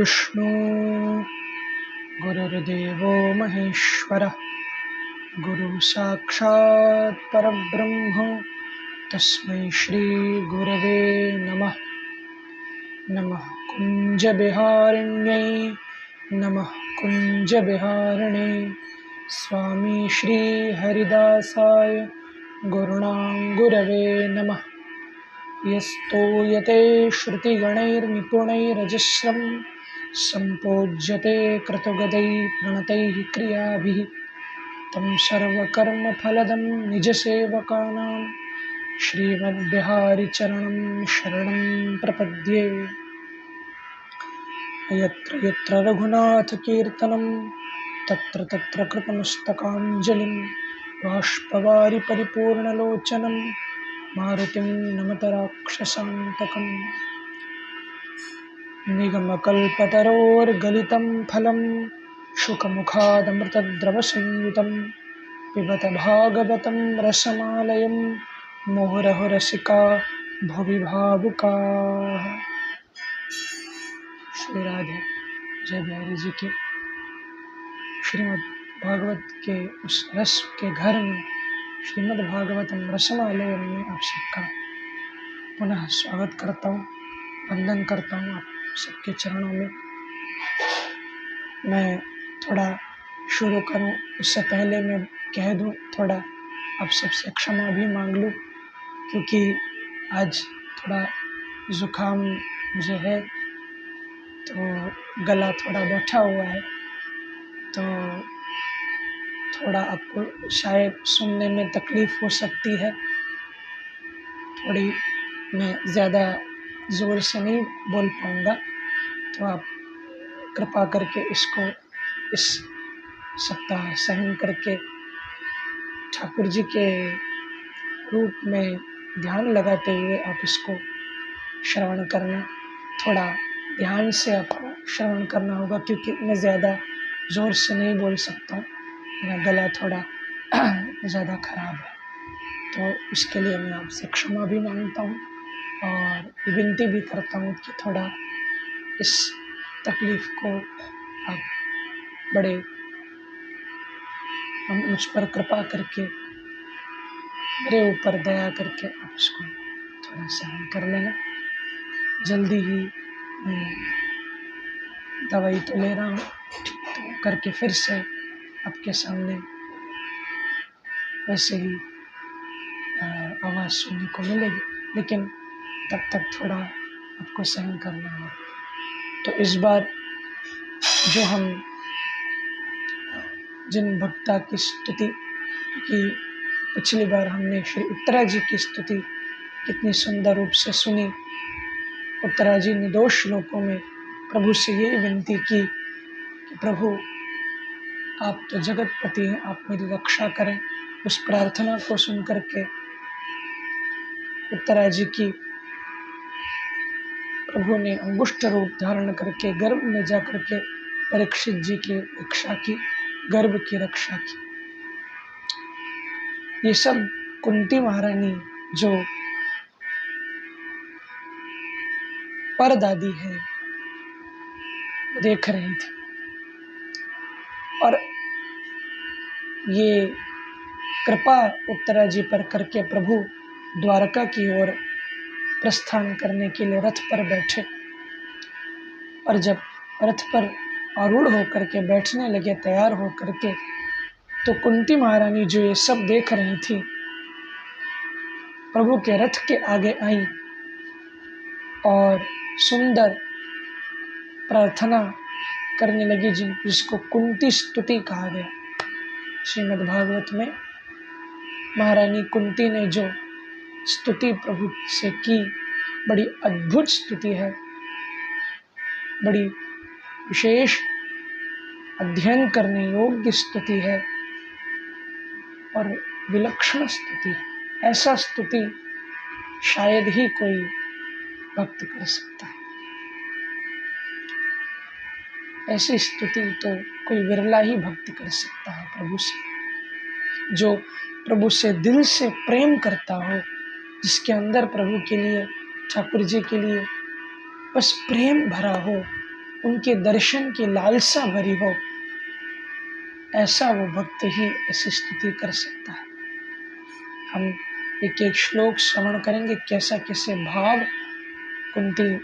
गुरुर्विष्णु गुरुर्देवो महेश्वरः गुरु साक्षात् परब्रह्म तस्मै श्री गुरवे नमः। नमः कुञ्जविहारिण्यै नमः कुञ्जविहारिणे स्वामी श्री हरिदासाय गुरुणां गुरवे नमः। यस्तूयते श्रुतिगणैर्निपुणैरजस्रं सम्पूज्यते क्रतुगदैः प्रणतैः क्रियाभिः तं सर्वकर्मफलदं निजसेवकानां श्रीमद्बिहारिचरणं शरणं प्रपद्ये। यत्र यत्र रघुनाथकीर्तनं तत्र तत्र कृतमस्तकाञ्जलिं बाष्पवारि परिपूर्णलोचनं मारुतिं नमत राक्षसान्तकम्। निगमकल्पतरोर्गलितं फलं शुकमुखादमृतद्रवसंयुतं पिबत भागवतं रसमालयं मुहुरहुः रसिका भुवि भावुकाः। श्री राधे जय बिहारी जी की श्रीमद् भागवत के उस रस के घर में श्रीमद् भागवतम रसमालय में आप सबका पुनः स्वागत करता हूँ, वंदन करता हूँ आप सबके चरणों में। मैं थोड़ा शुरू करूँ उससे पहले मैं कह दूँ, थोड़ा आप सबसे क्षमा भी मांग लूँ, क्योंकि आज थोड़ा ज़ुकाम मुझे है, तो गला थोड़ा बैठा हुआ है, तो थोड़ा आपको शायद सुनने में तकलीफ़ हो सकती है। थोड़ी मैं ज़्यादा ज़ोर से नहीं बोल पाऊँगा, तो आप कृपा करके इसको इस सप्ताह सहन करके ठाकुर जी के रूप में ध्यान लगाते हुए आप इसको श्रवण करना। थोड़ा ध्यान से आपको श्रवण करना होगा, क्योंकि मैं ज़्यादा ज़ोर से नहीं बोल सकता हूँ, मेरा गला थोड़ा ज़्यादा ख़राब है, तो इसके लिए मैं आपसे क्षमा भी मांगता हूँ और विनती भी करता हूँ कि थोड़ा इस तकलीफ़ को आप बड़े मुझ पर कृपा करके, मेरे ऊपर दया करके आप इसको थोड़ा सहन कर लेना। जल्दी ही मैं दवाई तो ले रहा हूँ, तो करके फिर से आपके सामने वैसे ही आवाज़ सुनने को मिलेगी, लेकिन तब तक थोड़ा आपको सहन करना होगा। तो इस बार जो हम जिन भक्ता की स्तुति की, पिछली बार हमने श्री उत्तरा जी की स्तुति कितनी सुंदर रूप से सुनी। उत्तरा जी ने 2 श्लोकों में प्रभु से ये विनती की कि प्रभु आप तो जगतपति हैं, आप मेरी रक्षा करें। उस प्रार्थना को सुन करके उत्तरा जी की प्रभु ने अंगुष्ठ रूप धारण करके गर्भ में जा करके परीक्षित जी की रक्षा की, गर्भ की रक्षा की। ये सब कुंती महारानी जो परदादी है देख रही थी, और ये कृपा उत्तरा जी पर करके प्रभु द्वारका की ओर प्रस्थान करने के लिए रथ पर बैठे, और जब रथ पर आरूढ़ होकर के बैठने लगे, तैयार होकर के, तो कुंती महारानी जो ये सब देख रही थी, प्रभु के रथ के आगे आई और सुंदर प्रार्थना करने लगी, जिसको कुंती स्तुति कहा गया। श्रीमद् भागवत में महारानी कुंती ने जो स्तुति प्रभु से की, बड़ी अद्भुत स्तुति है, बड़ी विशेष अध्ययन करने योग्य स्तुति है और विलक्षण स्तुति है। ऐसा स्तुति शायद ही कोई भक्त कर सकता है, ऐसी स्तुति तो कोई विरला ही भक्त कर सकता है प्रभु से। जो प्रभु से दिल से प्रेम करता हो, जिसके अंदर प्रभु के लिए, ठाकुर जी के लिए बस प्रेम भरा हो, उनके दर्शन की लालसा भरी हो, ऐसा वो भक्त ही ऐसी स्तुति कर सकता है। हम एक एक श्लोक श्रवण करेंगे, कैसा कैसे भाव कुंती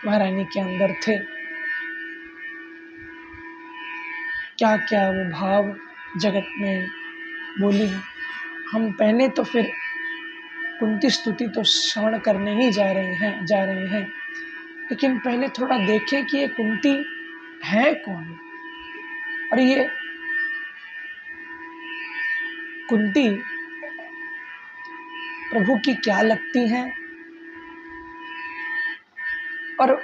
महारानी के अंदर थे, क्या क्या वो भाव जगत में बोली है। हम पहले तो फिर कुंती स्तुति तो श्रवण करने ही जा रहे हैं, लेकिन पहले थोड़ा देखें कि ये कुंती है कौन, और ये कुंती प्रभु की क्या लगती हैं, और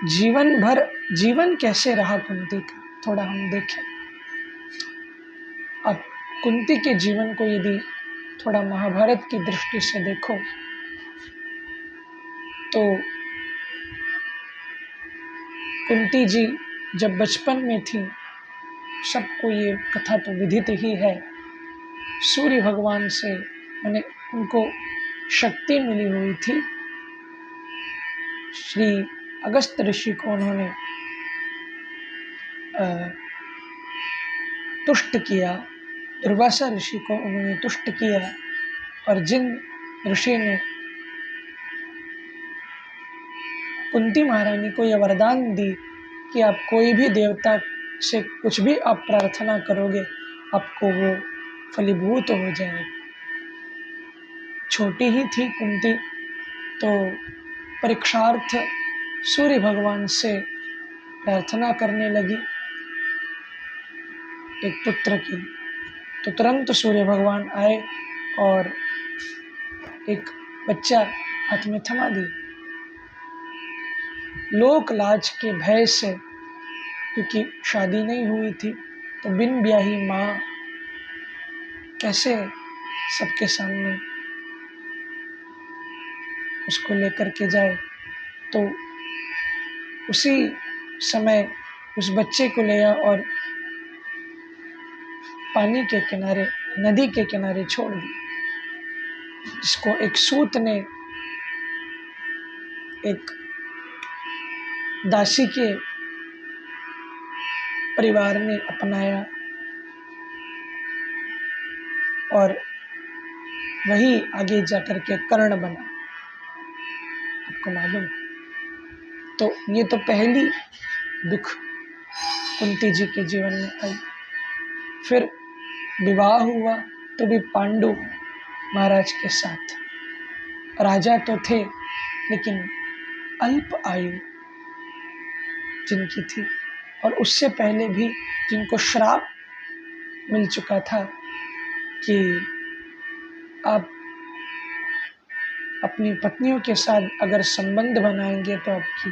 जीवन कैसे रहा कुंती का, थोड़ा हम देखें। अब कुंती के जीवन को यदि थोड़ा महाभारत की दृष्टि से देखो तो कुंती जी जब बचपन में थी, सबको ये कथा तो विदित ही है, सूर्य भगवान से माने उनको शक्ति मिली हुई थी। श्री अगस्त ऋषि को उन्होंने तुष्ट किया, दुर्वासा ऋषि को उन्होंने तुष्ट किया, और जिन ऋषि ने कुंती महारानी को यह वरदान दी कि आप कोई भी देवता से कुछ भी आप प्रार्थना करोगे, आपको वो फलीभूत हो जाएगा। छोटी ही थी कुंती, तो परीक्षार्थ सूर्य भगवान से प्रार्थना करने लगी एक पुत्र की, तो तुरंत सूर्य भगवान आए और एक बच्चा हाथ में थमा दी। लोक लाज के भय से, क्योंकि शादी नहीं हुई थी, तो बिन ब्याही माँ कैसे सबके सामने उसको लेकर के जाए, तो उसी समय उस बच्चे को ले आ और पानी के किनारे, नदी के किनारे छोड़ दी, जिसको एक सूत ने, एक दासी के परिवार ने अपनाया, और वही आगे जाकर के कर्ण बना, आपको मालूम। तो ये तो पहली दुख कुंती जी के जीवन में आई। फिर विवाह हुआ तो भी पांडु महाराज के साथ। राजा तो थे, लेकिन अल्प आयु जिनकी थी, और उससे पहले भी जिनको श्राप मिल चुका था कि आप अपनी पत्नियों के साथ अगर संबंध बनाएंगे तो आपकी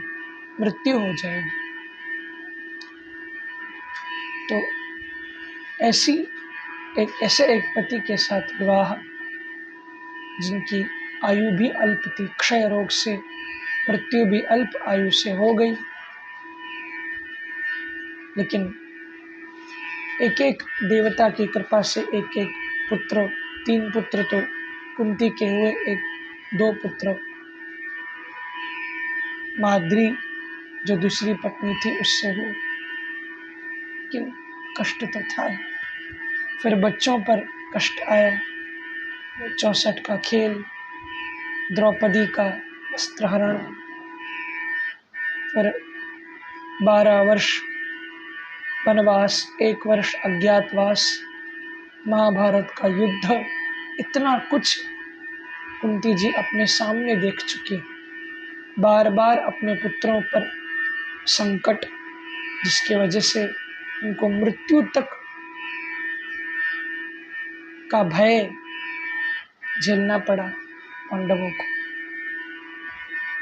मृत्यु हो जाएगी। तो ऐसे एक पति के साथ विवाह, जिनकी आयु भी अल्प थी, क्षय रोग से मृत्यु भी अल्प आयु से हो गई, लेकिन एक एक देवता की कृपा से एक एक पुत्र, 3 पुत्र तो कुंती के हुए, 2 पुत्र माद्री जो दूसरी पत्नी थी उससे हुए, लेकिन कष्ट तो था। फिर बच्चों पर कष्ट आया, 64 का खेल, द्रौपदी का वस्त्रहरण, फिर 12 वर्ष वनवास, 1 वर्ष अज्ञातवास, महाभारत का युद्ध, इतना कुछ कुंती जी अपने सामने देख चुकी। बार बार अपने पुत्रों पर संकट, जिसके वजह से उनको मृत्यु तक का भय झेलना पड़ा पांडवों को।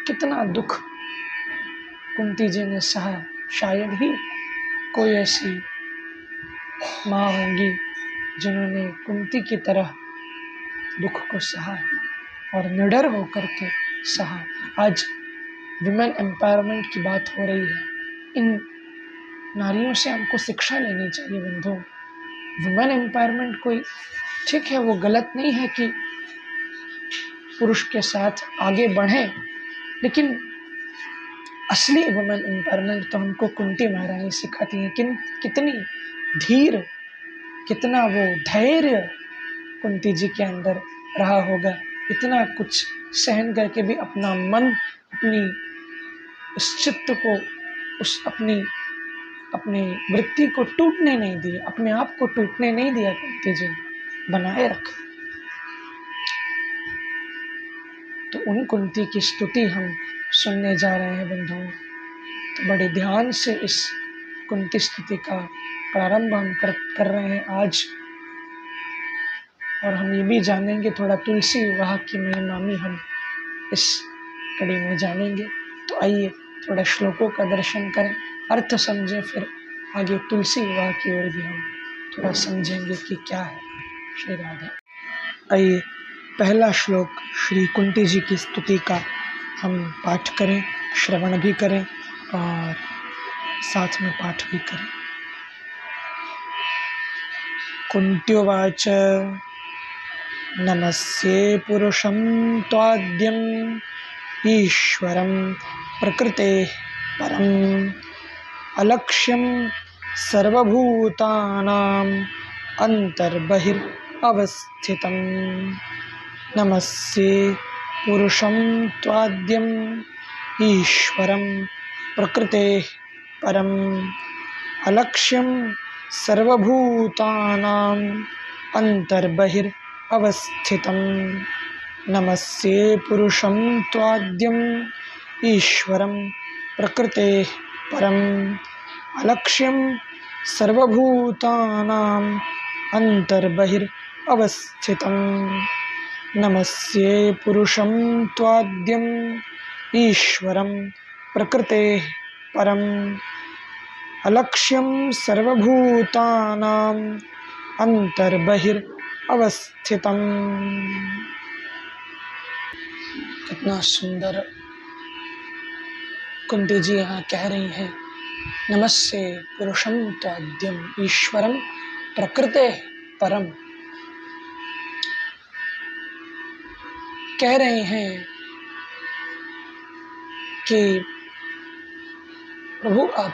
कितना दुख कुंती जी ने सहा। शायद ही कोई ऐसी माँ होंगी जिन्होंने कुंती की तरह दुख को सहा और निडर होकर के सहा। आज विमेन एम्पावरमेंट की बात हो रही है, इन नारियों से हमको शिक्षा लेनी चाहिए बंधुओं। वुमेन एम्पावरमेंट कोई ठीक है, वो गलत नहीं है कि पुरुष के साथ आगे बढ़ें, लेकिन असली वुमेन एम्पावरमेंट तो हमको कुंती महारानी सिखाती हैं। कितनी धीर, कितना वो धैर्य कुंती जी के अंदर रहा होगा, इतना कुछ सहन करके भी अपना मन, अपनी उस चित्त को, उस अपनी वृत्ति को टूटने नहीं दिया, अपने आप को टूटने नहीं दिया कुंती जी, बनाए रखा। तो उन कुंती की स्तुति हम सुनने जा रहे हैं बंधुओं। तो बड़े ध्यान से इस कुंती स्तुति का प्रारंभ हम कर रहे हैं आज, और हम ये भी जानेंगे थोड़ा तुलसी विवाह की महिमा में हम इस कड़ी में जानेंगे। तो आइए थोड़ा श्लोकों का दर्शन करें, अर्थ समझें, फिर आगे तुलसी विवाह की ओर भी हम थोड़ा समझेंगे कि क्या है। श्री राधे। आइए पहला श्लोक श्री कुंती जी की स्तुति का हम पाठ करें, श्रवण भी करें और साथ में पाठ भी करें। कुंत्युवाच नमस्ये पुरुषं त्वाद्यम् ईश्वरं प्रकृतेः परम् अलक्ष्यं सर्वभूतानां अन्तर्बहिरवस्थितं। नमस्ये पुरुषं त्वाद्यम् ईश्वरं प्रकृतेः परम् अलक्ष्यं सर्वभूतानां अन्तर्बहिरवस्थितं। नमस्ये पुरुषं त्वाद्यम् ईश्वरं प्रकृतेः परम् अलक्ष्यं सर्वभूतानां अन्तर्बहिरवस्थितं। नमस्ये पुरुषं त्वाद्यम् ईश्वरं प्रकृतेः परम् अलक्ष्यं सर्वभूतानां अन्तर्बहिरवस्थितं। कितना सुंदर कुंती जी यहाँ कह रही हैं, नमस्ते पुरुषं त्वाद्यम् ईश्वरं प्रकृतेः परम्। कह रहे हैं कि प्रभु आप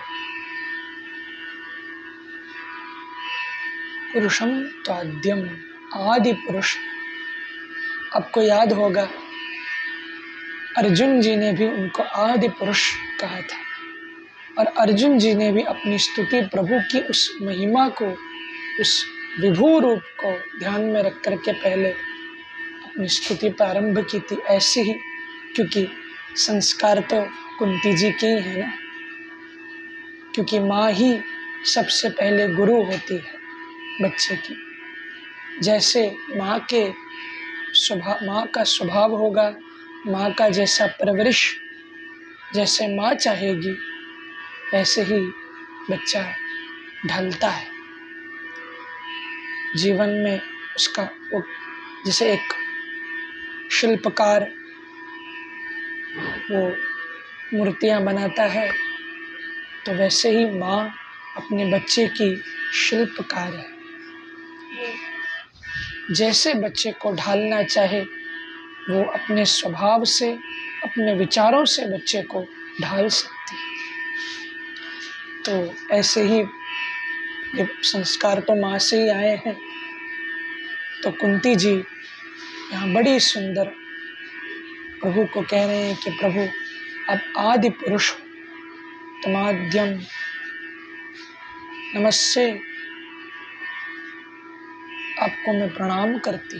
पुरुषं त्वाद्यम, आदि पुरुष। आपको याद होगा अर्जुन जी ने भी उनको आदि पुरुष कहा था, और अर्जुन जी ने भी अपनी स्तुति प्रभु की उस महिमा को, उस विभू रूप को ध्यान में रख करके पहले अपनी स्तुति प्रारंभ की थी। ऐसे ही, क्योंकि संस्कार तो कुंती जी के ही है ना, क्योंकि माँ ही सबसे पहले गुरु होती है बच्चे की। जैसे माँ का स्वभाव होगा, माँ का जैसा परवरिश, जैसे माँ चाहेगी वैसे ही बच्चा ढलता है जीवन में। उसका जैसे एक शिल्पकार वो मूर्तियाँ बनाता है, तो वैसे ही माँ अपने बच्चे की शिल्पकार है। जैसे बच्चे को ढालना चाहे वो अपने स्वभाव से, अपने विचारों से बच्चे को ढाल सकती है। तो ऐसे ही ये संस्कार तो माँ से ही आए हैं। तो कुंती जी यहाँ बड़ी सुंदर प्रभु को कह रहे हैं कि प्रभु आप आदि पुरुष हो, तमाद्यम, नमस्ते, आपको मैं प्रणाम करती,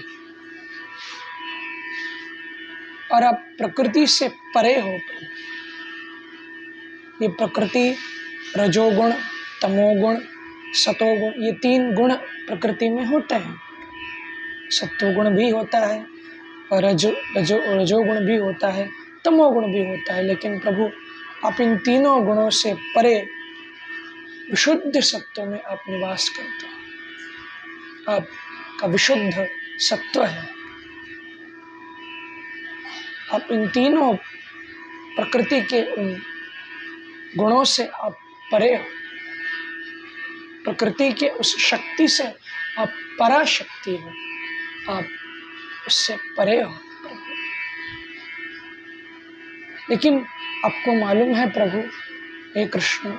और आप प्रकृति से परे हो प्रभु। ये प्रकृति रजोगुण, तमोगुण, सतोगुण, ये 3 गुण प्रकृति में होते हैं। सत्वगुण भी होता है और रजोगुण भी होता है, तमोगुण भी होता है। लेकिन प्रभु आप इन तीनों गुणों से परे विशुद्ध सत्व में आप निवास करते हैं। आपका विशुद्ध सत्व है। आप इन तीनों प्रकृति के उन गुणों से आप परे हो। प्रकृति के उस शक्ति से आप पराशक्ति हो, आप उससे परे हो। लेकिन आपको मालूम है प्रभु, हे कृष्ण,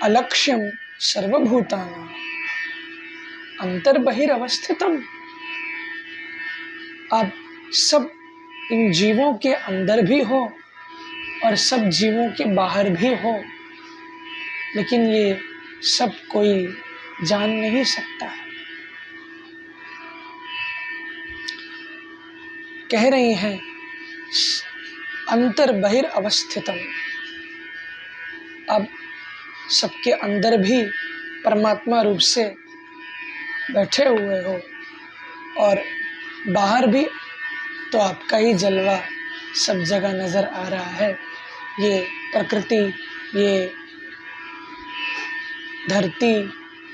अलक्ष्यम सर्वभूतानां अंतर्बहिरवस्थितम। आप सब इन जीवों के अंदर भी हो और सब जीवों के बाहर भी हो, लेकिन ये सब कोई जान नहीं सकता है। कह रही हैं अंतर बहिर अवस्थितम। अब सबके अंदर भी परमात्मा रूप से बैठे हुए हो और बाहर भी तो आपका ही जलवा सब जगह नजर आ रहा है। ये प्रकृति, ये धरती,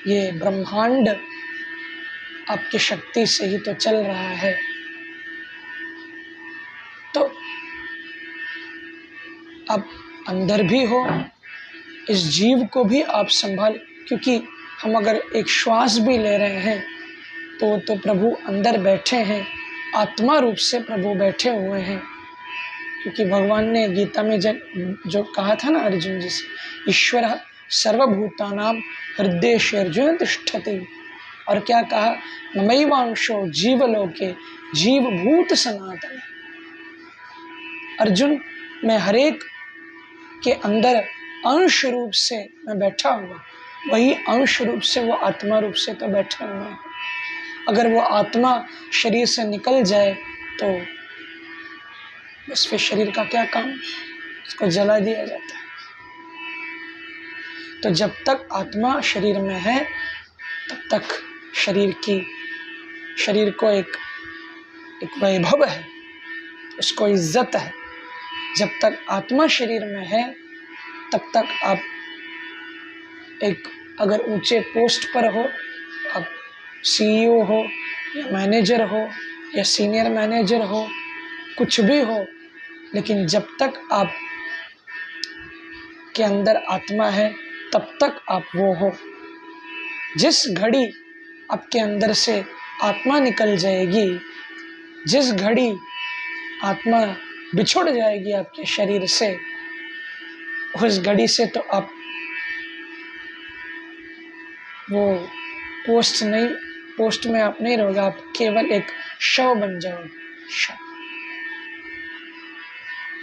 ये ब्रह्मांड आपकी शक्ति से ही तो चल रहा है। तो आप अंदर भी हो, इस जीव को भी आप संभाल, क्योंकि हम अगर एक श्वास भी ले रहे हैं तो प्रभु अंदर बैठे हैं, आत्मा रूप से प्रभु बैठे हुए हैं। क्योंकि भगवान ने गीता में जो कहा था ना अर्जुन जी से, ईश्वर सर्वभूतानां हृदयेषु तिष्ठति, और क्या कहा, ममैवांशो जीवलोके जीवभूत सनातन। अर्जुन, मैं हरेक के अंदर अंश रूप से मैं बैठा हुआ, वही अंश रूप से वो आत्मा रूप से तो बैठा हुआ है। अगर वो आत्मा शरीर से निकल जाए तो बस फिर शरीर का क्या काम, उसको जला दिया जाता है। तो जब तक आत्मा शरीर में है तब तक शरीर को एक वैभव है, उसको इज्जत है। जब तक आत्मा शरीर में है तब तक आप एक अगर ऊंचे पोस्ट पर हो, आप सीईओ हो या मैनेजर हो या सीनियर मैनेजर हो, कुछ भी हो, लेकिन जब तक आप के अंदर आत्मा है तब तक आप वो हो। जिस घड़ी आपके अंदर से आत्मा निकल जाएगी, जिस घड़ी आत्मा बिछुड़ जाएगी आपके शरीर से, उस घड़ी से तो आप वो पोस्ट में आप नहीं रहोगे, आप केवल एक शव बन जाओगे। शव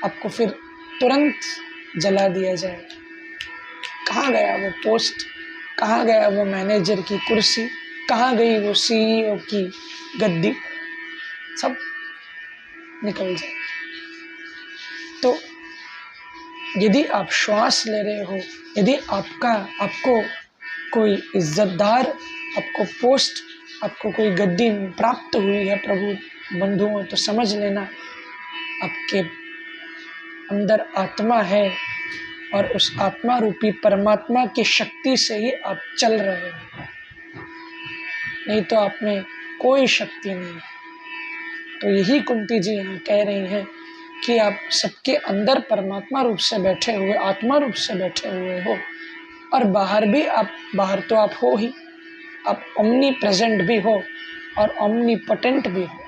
आपको फिर तुरंत जला दिया जाएगा। कहाँ गया वो पोस्ट, कहाँ गया वो मैनेजर की कुर्सी, कहाँ गई वो सीईओ की गद्दी, सब निकल जाएगी। तो यदि आप श्वास ले रहे हो, यदि आपको कोई इज्जतदार, आपको पोस्ट, आपको कोई गद्दी प्राप्त हुई है प्रभु बंधुओं, तो समझ लेना आपके अंदर आत्मा है और उस आत्मा रूपी परमात्मा की शक्ति से ही आप चल रहे हो, नहीं तो आप में कोई शक्ति नहीं है। तो यही कुंती जी यहाँ कह रही हैं कि आप सबके अंदर परमात्मा रूप से बैठे हुए, आत्मा रूप से बैठे हुए हो, और बाहर भी बाहर तो आप हो ही, आप ओमनी प्रेजेंट भी हो और ओमनी पोटेंट भी हो।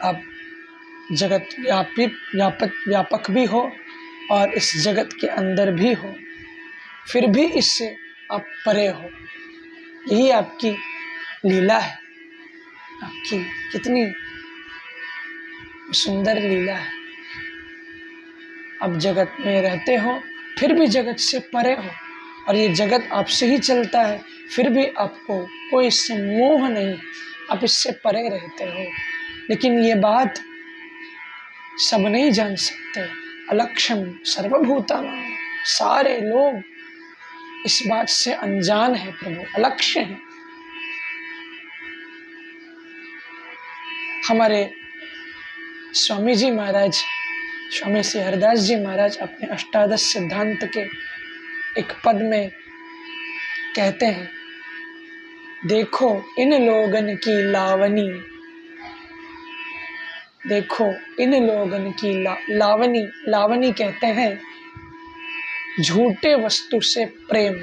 आप जगत व्यापक भी हो और इस जगत के अंदर भी हो, फिर भी इससे आप परे हो। यही आपकी लीला है, आपकी कितनी सुंदर लीला है। आप जगत में रहते हो फिर भी जगत से परे हो, और ये जगत आपसे ही चलता है, फिर भी आपको कोई इससे मोह नहीं, आप इससे परे रहते हो। लेकिन ये बात सब नहीं जान सकते। अलक्ष्यम सर्वभूतानां, सारे लोग इस बात से अनजान है प्रभु, अलक्ष्य है। हमारे स्वामी जी महाराज, स्वामी श्री हरदास जी महाराज अपने अष्टादश सिद्धांत के एक पद में कहते हैं, देखो इन लोगन की लावनी, देखो इन लोगन की लावनी कहते हैं झूठे वस्तु से प्रेम।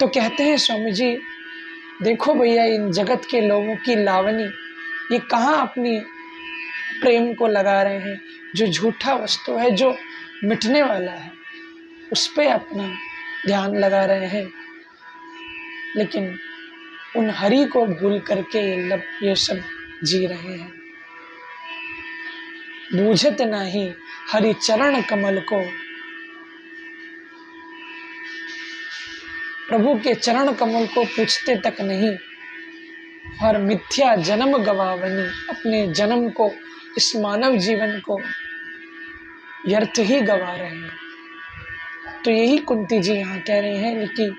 तो कहते हैं स्वामी जी, देखो भैया इन जगत के लोगों की लावनी, ये कहाँ अपनी प्रेम को लगा रहे हैं। जो झूठा वस्तु है, जो मिटने वाला है, उस पे अपना ध्यान लगा रहे हैं। लेकिन उन हरि को भूल करके ये सब जी रहे हैं। बूझत नाही हरि चरण कमल को, प्रभु के चरण कमल को पूछते तक नहीं, और मिथ्या जन्म गवावनी, अपने जन्म को, इस मानव जीवन को व्यर्थ ही गवा रहे हैं। तो यही कुंती जी यहाँ कह रहे हैं, लेकिन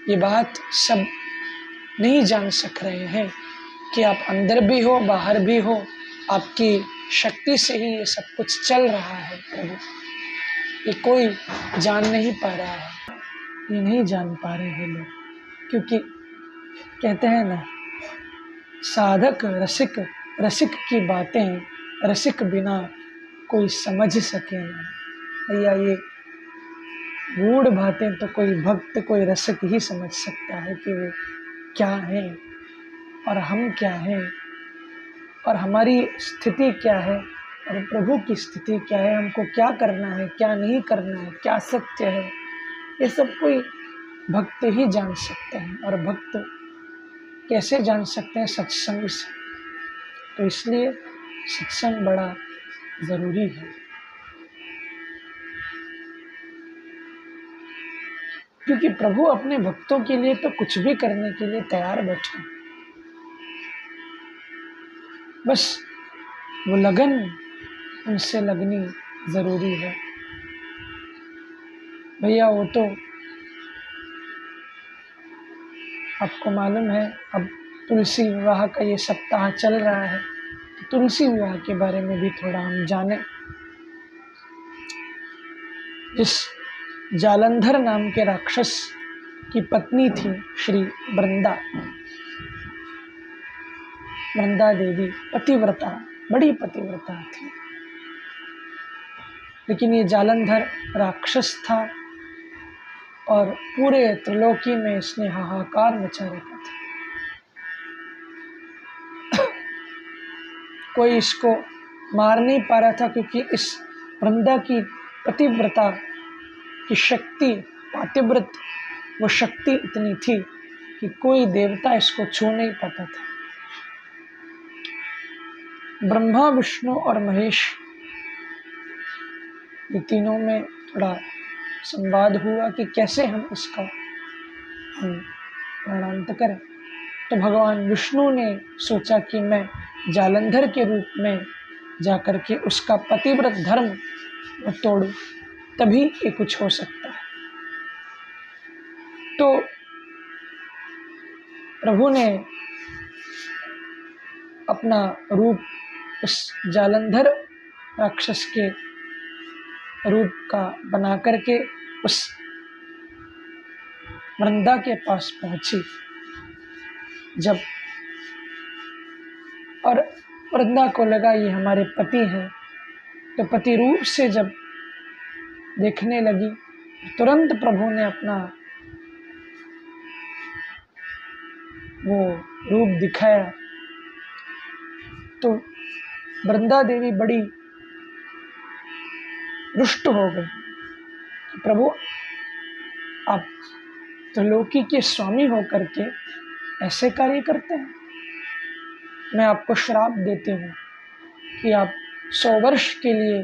ये बात सब नहीं जान सक रहे हैं कि आप अंदर भी हो, बाहर भी हो, आपकी शक्ति से ही ये सब कुछ चल रहा है। प्रभु ये कोई जान नहीं पा रहा है, ये नहीं जान पा रहे हैं लोग, क्योंकि कहते हैं ना, साधक रसिक, रसिक की बातें रसिक बिना कोई समझ सके ना। भैया ये गूढ़ बातें तो कोई भक्त, कोई रसिक ही समझ सकता है कि वो क्या है और हम क्या हैं, और हमारी स्थिति क्या है और प्रभु की स्थिति क्या है, हमको क्या करना है, क्या नहीं करना है, क्या सत्य है, ये सब कोई भक्त ही जान सकते हैं। और भक्त कैसे जान सकते हैं? सत्संग से। तो इसलिए सत्संग बड़ा ज़रूरी है, क्योंकि प्रभु अपने भक्तों के लिए तो कुछ भी करने के लिए तैयार बैठे। बस वो लगन उनसे लगनी ज़रूरी है। भैया वो तो आपको मालूम है, अब तुलसी विवाह का ये सप्ताह चल रहा है, तो तुलसी विवाह के बारे में भी थोड़ा हम जानें। जिस जालंधर नाम के राक्षस की पत्नी थी श्री वृंदा, वृंदा देवी पतिव्रता, बड़ी पतिव्रता थी, लेकिन ये जालंधर राक्षस था और पूरे त्रिलोकी में इसने हाहाकार मचा रखा था। कोई इसको मार नहीं पा रहा था, क्योंकि इस वृंदा की पतिव्रता की शक्ति, पातिव्रत वो शक्ति इतनी थी कि कोई देवता इसको छू नहीं पाता था। ब्रह्मा, विष्णु और महेश, ये तीनों में थोड़ा संवाद हुआ कि कैसे हम इसका प्राणांत करें। तो भगवान विष्णु ने सोचा कि मैं जालंधर के रूप में जाकर के उसका पतिव्रत धर्म तोड़ूं, तभी ये कुछ हो सकता है। तो प्रभु ने अपना रूप उस जालंधर राक्षस के रूप का बना करके उस वृंदा के पास पहुंची। जब और वृंदा को लगा ये हमारे पति हैं, तो पति रूप से जब देखने लगी, तुरंत प्रभु ने अपना वो रूप दिखाया। तो वृंदा देवी बड़ी रुष्ट हो गई। प्रभु आप त्रिलोकी के स्वामी होकर के ऐसे कार्य करते हैं? मैं आपको श्राप देती हूँ कि आप 100 वर्ष के लिए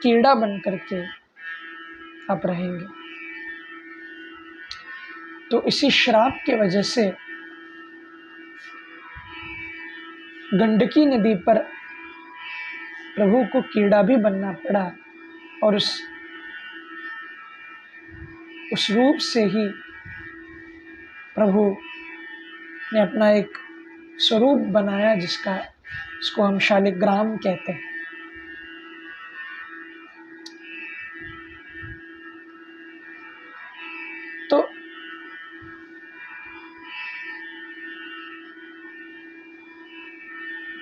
कीड़ा बन करके आप रहेंगे। तो इसी श्राप के वजह से गंडकी नदी पर प्रभु को कीड़ा भी बनना पड़ा, और उस रूप से ही प्रभु ने अपना एक स्वरूप बनाया, जिसको हम शालिग्राम कहते हैं। तो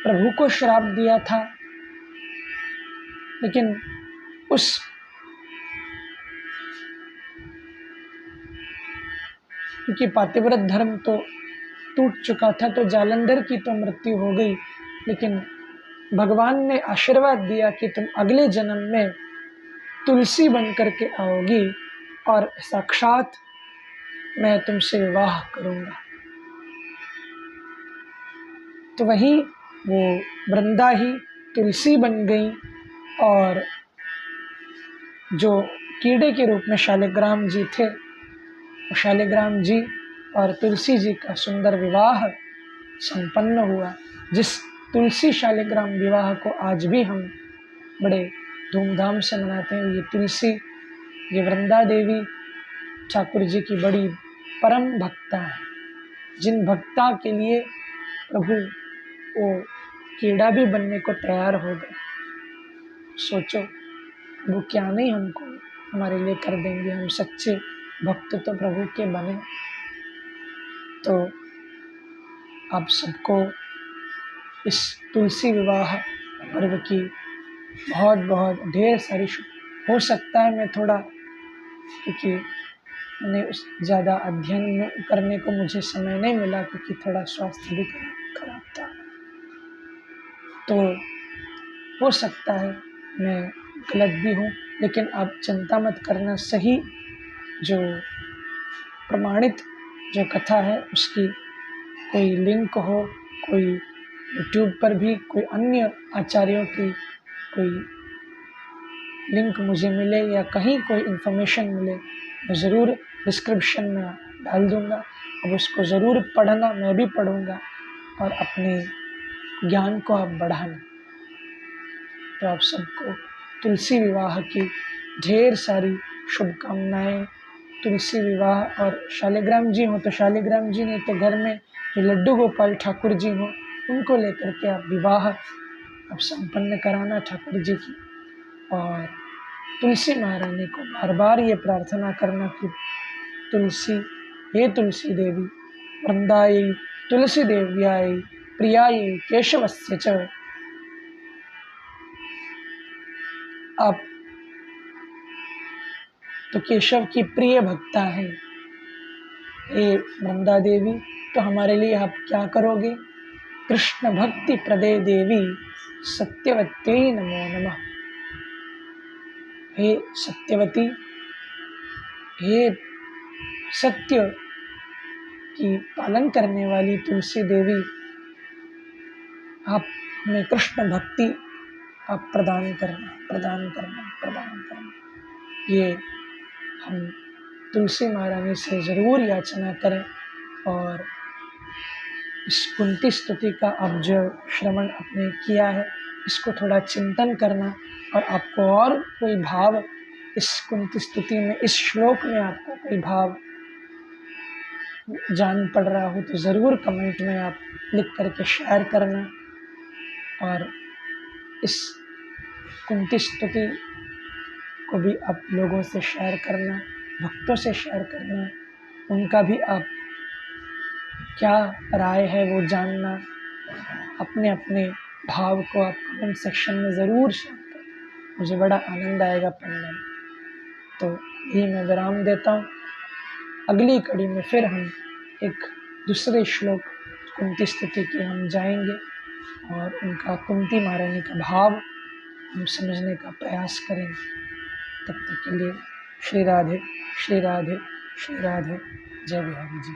प्रभु को श्राप दिया था, लेकिन उस क्योंकि पातिव्रत धर्म तो टूट चुका था तो जालंधर की तो मृत्यु हो गई, लेकिन भगवान ने आशीर्वाद दिया कि तुम अगले जन्म में तुलसी बन करके आओगी और साक्षात मैं तुमसे विवाह करूंगा। तो वही वो वृंदा ही तुलसी बन गई और जो कीड़े के रूप में शालिग्राम जी थे, वो शालिग्राम जी और तुलसी जी का सुंदर विवाह संपन्न हुआ। जिस तुलसी शालिग्राम विवाह को आज भी हम बड़े धूमधाम से मनाते हैं। ये तुलसी, ये वृंदा देवी ठाकुर जी की बड़ी परम भक्ता है, जिन भक्ता के लिए प्रभु वो कीड़ा भी बनने को तैयार हो गए। सोचो वो क्या नहीं हमको हमारे लिए कर देंगे, हम सच्चे भक्त तो प्रभु के बने। तो आप सबको इस तुलसी विवाह पर्व की बहुत बहुत ढेर सारी हो सकता है मैं थोड़ा, क्योंकि मैंने उस ज़्यादा अध्ययन करने को मुझे समय नहीं मिला, क्योंकि थोड़ा स्वास्थ्य भी खराब था। तो हो सकता है मैं गलत भी हूँ, लेकिन आप चिंता मत करना। सही जो प्रमाणित जो कथा है उसकी कोई लिंक हो, कोई यूट्यूब पर भी कोई अन्य आचार्यों की कोई लिंक मुझे मिले या कहीं कोई इन्फॉर्मेशन मिले, मैं ज़रूर डिस्क्रिप्शन में डाल दूँगा। अब उसको ज़रूर पढ़ना, मैं भी पढ़ूँगा और अपने ज्ञान को आप बढ़ाना। तो आप सबको तुलसी विवाह की ढेर सारी शुभकामनाएं। तुलसी विवाह और शालिग्राम जी हो तो शालिग्राम जी, नहीं तो घर में जो लड्डू गोपाल ठाकुर जी हो उनको लेकर के आप विवाह आप संपन्न कराना ठाकुर जी की। और तुलसी महारानी को बार बार ये प्रार्थना करना कि तुलसी, हे तुलसी देवी, वृंदायै तुलसी देव्यायै प्रियायै केशवस्य च। आप तो केशव की प्रिय भक्ता है, हे वृंदा देवी, तो हमारे लिए आप क्या करोगे? कृष्ण भक्ति प्रदे देवी सत्यवत्यै नमो नमः। हे सत्यवती, हे सत्य की पालन करने वाली तुलसी देवी, आप हमें कृष्ण भक्ति आप प्रदान करना, प्रदान करना, प्रदान करना। ये हम तुलसी महारानी से ज़रूर याचना करें। और इस कुंती स्तुति का अब जो श्रवण आपने किया है, इसको थोड़ा चिंतन करना, और आपको और कोई भाव इस कुंती स्तुति में, इस श्लोक में आपको कोई भाव जान पड़ रहा हो तो ज़रूर कमेंट में आप लिख करके शेयर करना। और इस कुंती स्तुति को भी आप लोगों से शेयर करना, भक्तों से शेयर करना, उनका भी आप क्या राय है वो जानना। अपने अपने भाव को आप कमेंट सेक्शन में ज़रूर शेयर करें, मुझे बड़ा आनंद आएगा पढ़ने में। तो यही मैं विराम देता हूँ। अगली कड़ी में फिर हम एक दूसरे श्लोक कुंती स्तुति के हम जाएंगे और उनका कुंती महारानी का भाव हम समझने का प्रयास करेंगे। तब तक के लिए श्री राधे, श्री राधे, श्री राधे। जय बिहारी जी।